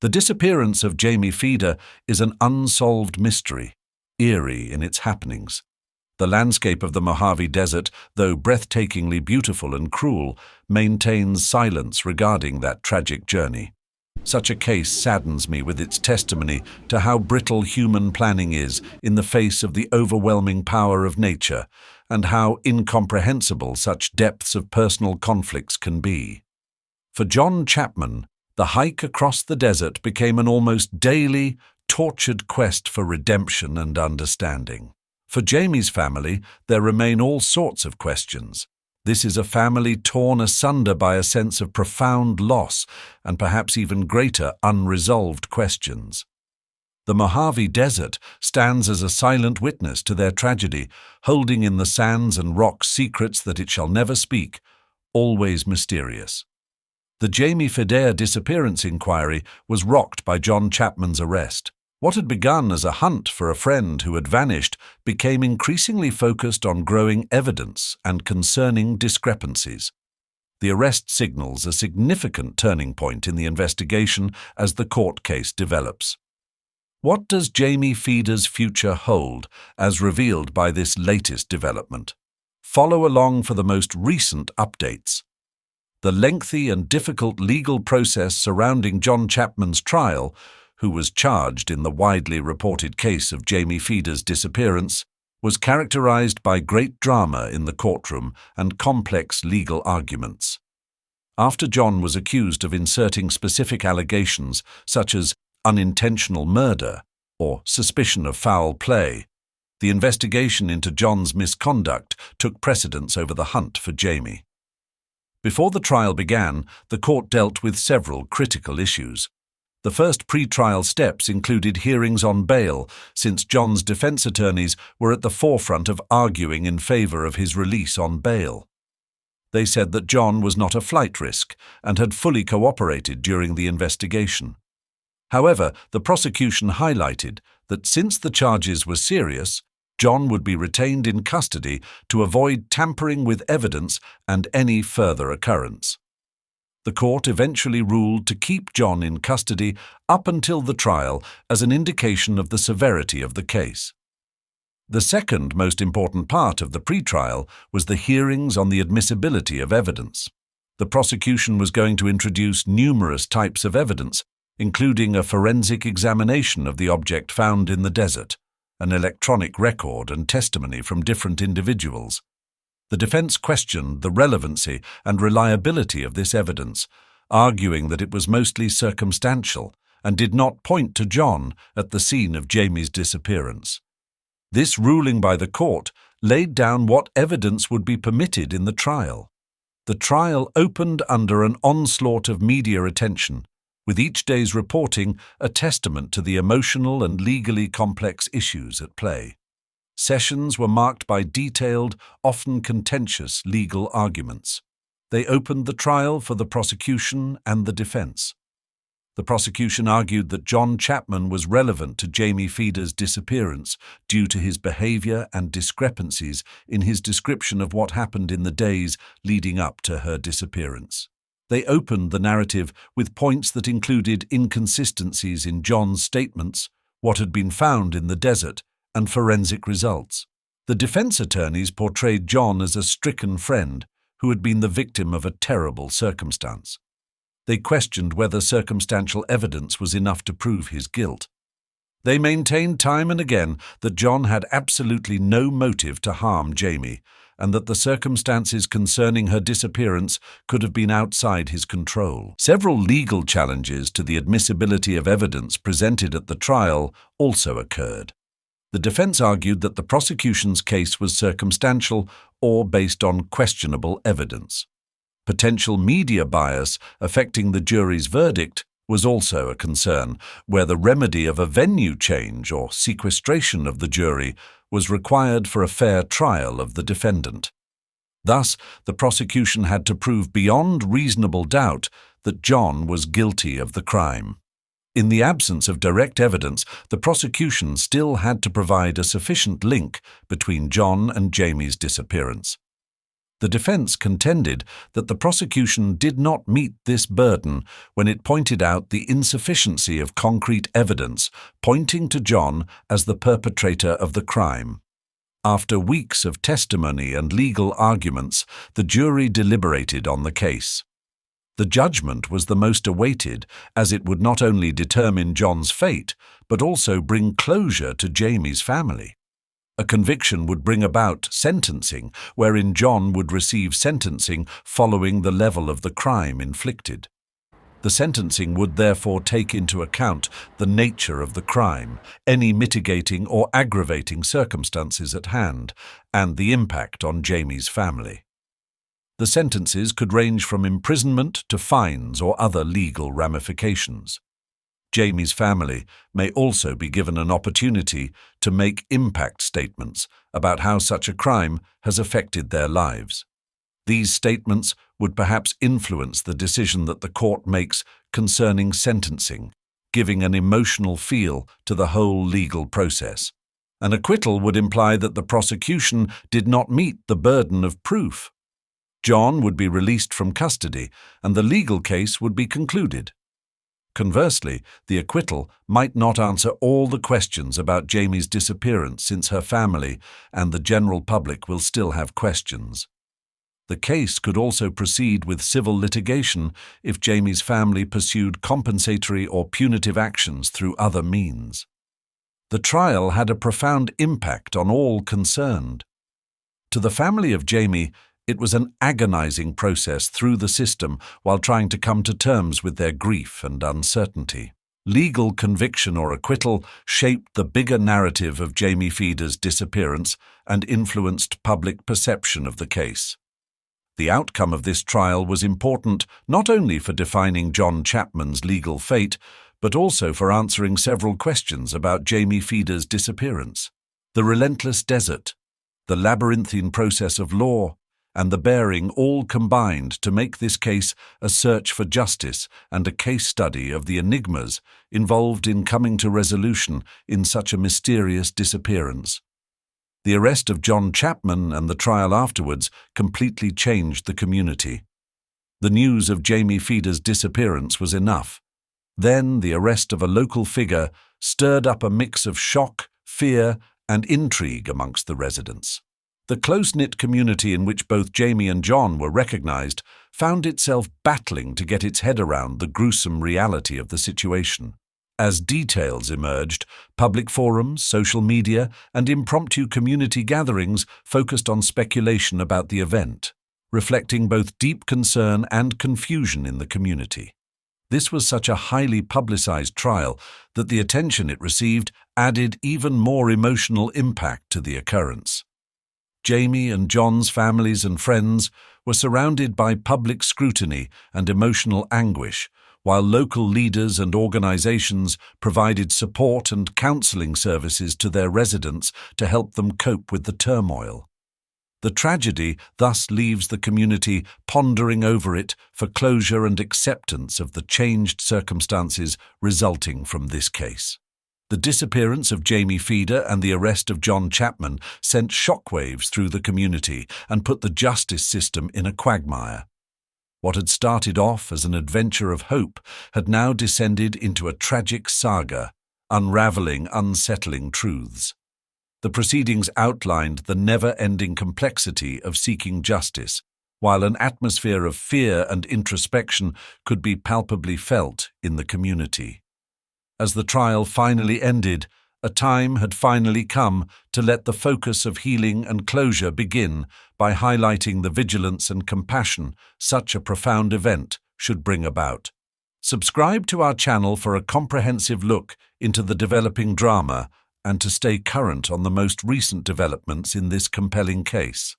The disappearance of Jamie Feeder is an unsolved mystery, eerie in its happenings. The landscape of the Mojave Desert, though breathtakingly beautiful and cruel, maintains silence regarding that tragic journey. Such a case saddens me with its testimony to how brittle human planning is in the face of the overwhelming power of nature, and how incomprehensible such depths of personal conflicts can be. For John Chapman, the hike across the desert became an almost daily, tortured quest for redemption and understanding. For Jamie's family, there remain all sorts of questions. This is a family torn asunder by a sense of profound loss and perhaps even greater unresolved questions. The Mojave Desert stands as a silent witness to their tragedy, holding in the sands and rocks secrets that it shall never speak, always mysterious. The Jamie Feeder disappearance inquiry was rocked by John Chapman's arrest. What had begun as a hunt for a friend who had vanished became increasingly focused on growing evidence and concerning discrepancies. The arrest signals a significant turning point in the investigation as the court case develops. What does Jamie Feeder's future hold, as revealed by this latest development? Follow along for the most recent updates. The lengthy and difficult legal process surrounding John Chapman's trial, who was charged in the widely reported case of Jamie Feeder's disappearance, was characterized by great drama in the courtroom and complex legal arguments. After John was accused of inserting specific allegations such as unintentional murder or suspicion of foul play, the investigation into John's misconduct took precedence over the hunt for Jamie. Before the trial began, the court dealt with several critical issues. The first pre-trial steps included hearings on bail, since John's defense attorneys were at the forefront of arguing in favor of his release on bail. They said that John was not a flight risk and had fully cooperated during the investigation. However, the prosecution highlighted that since the charges were serious, John would be retained in custody to avoid tampering with evidence and any further occurrence. The court eventually ruled to keep John in custody up until the trial as an indication of the severity of the case. The second most important part of the pretrial was the hearings on the admissibility of evidence. The prosecution was going to introduce numerous types of evidence, including a forensic examination of the object found in the desert, an electronic record and testimony from different individuals. The defense questioned the relevancy and reliability of this evidence, arguing that it was mostly circumstantial and did not point to John at the scene of Jamie's disappearance. This ruling by the court laid down what evidence would be permitted in the trial. The trial opened under an onslaught of media attention, with each day's reporting a testament to the emotional and legally complex issues at play. Sessions were marked by detailed, often contentious legal arguments. They opened the trial for the prosecution and the defense. The prosecution argued that John Chapman was relevant to Jamie Feeder's disappearance due to his behavior and discrepancies in his description of what happened in the days leading up to her disappearance. They opened the narrative with points that included inconsistencies in John's statements, what had been found in the desert, and forensic results. The defense attorneys portrayed John as a stricken friend who had been the victim of a terrible circumstance. They questioned whether circumstantial evidence was enough to prove his guilt. They maintained time and again that John had absolutely no motive to harm Jamie, and that the circumstances concerning her disappearance could have been outside his control. Several legal challenges to the admissibility of evidence presented at the trial also occurred. The defense argued that the prosecution's case was circumstantial or based on questionable evidence. Potential media bias affecting the jury's verdict was also a concern, where the remedy of a venue change or sequestration of the jury was required for a fair trial of the defendant. Thus, the prosecution had to prove beyond reasonable doubt that John was guilty of the crime. In the absence of direct evidence, the prosecution still had to provide a sufficient link between John and Jamie's disappearance. The defense contended that the prosecution did not meet this burden when it pointed out the insufficiency of concrete evidence pointing to John as the perpetrator of the crime. After weeks of testimony and legal arguments, the jury deliberated on the case. The judgment was the most awaited, as it would not only determine John's fate, but also bring closure to Jamie's family. A conviction would bring about sentencing, wherein John would receive sentencing following the level of the crime inflicted. The sentencing would therefore take into account the nature of the crime, any mitigating or aggravating circumstances at hand, and the impact on Jamie's family. The sentences could range from imprisonment to fines or other legal ramifications. Jamie's family may also be given an opportunity to make impact statements about how such a crime has affected their lives. These statements would perhaps influence the decision that the court makes concerning sentencing, giving an emotional feel to the whole legal process. An acquittal would imply that the prosecution did not meet the burden of proof. John would be released from custody, and the legal case would be concluded. Conversely, the acquittal might not answer all the questions about Jamie's disappearance, since her family and the general public will still have questions. The case could also proceed with civil litigation if Jamie's family pursued compensatory or punitive actions through other means. The trial had a profound impact on all concerned. To the family of Jamie, it was an agonizing process through the system while trying to come to terms with their grief and uncertainty. Legal conviction or acquittal shaped the bigger narrative of Jamie Feeder's disappearance and influenced public perception of the case. The outcome of this trial was important not only for defining John Chapman's legal fate, but also for answering several questions about Jamie Feeder's disappearance. The relentless desert, the labyrinthine process of law, and the bearing all combined to make this case a search for justice and a case study of the enigmas involved in coming to resolution in such a mysterious disappearance. The arrest of John Chapman and the trial afterwards completely changed the community. The news of Jamie Feeder's disappearance was enough. Then the arrest of a local figure stirred up a mix of shock, fear, and intrigue amongst the residents. The close-knit community in which both Jamie and John were recognized found itself battling to get its head around the gruesome reality of the situation. As details emerged, public forums, social media, and impromptu community gatherings focused on speculation about the event, reflecting both deep concern and confusion in the community. This was such a highly publicized trial that the attention it received added even more emotional impact to the occurrence. Jamie and John's families and friends were surrounded by public scrutiny and emotional anguish, while local leaders and organizations provided support and counseling services to their residents to help them cope with the turmoil. The tragedy thus leaves the community pondering over it for closure and acceptance of the changed circumstances resulting from this case. The disappearance of Jamie Feeder and the arrest of John Chapman sent shockwaves through the community and put the justice system in a quagmire. What had started off as an adventure of hope had now descended into a tragic saga, unraveling unsettling truths. The proceedings outlined the never-ending complexity of seeking justice, while an atmosphere of fear and introspection could be palpably felt in the community. As the trial finally ended, a time had finally come to let the focus of healing and closure begin by highlighting the vigilance and compassion such a profound event should bring about. Subscribe to our channel for a comprehensive look into the developing drama and to stay current on the most recent developments in this compelling case.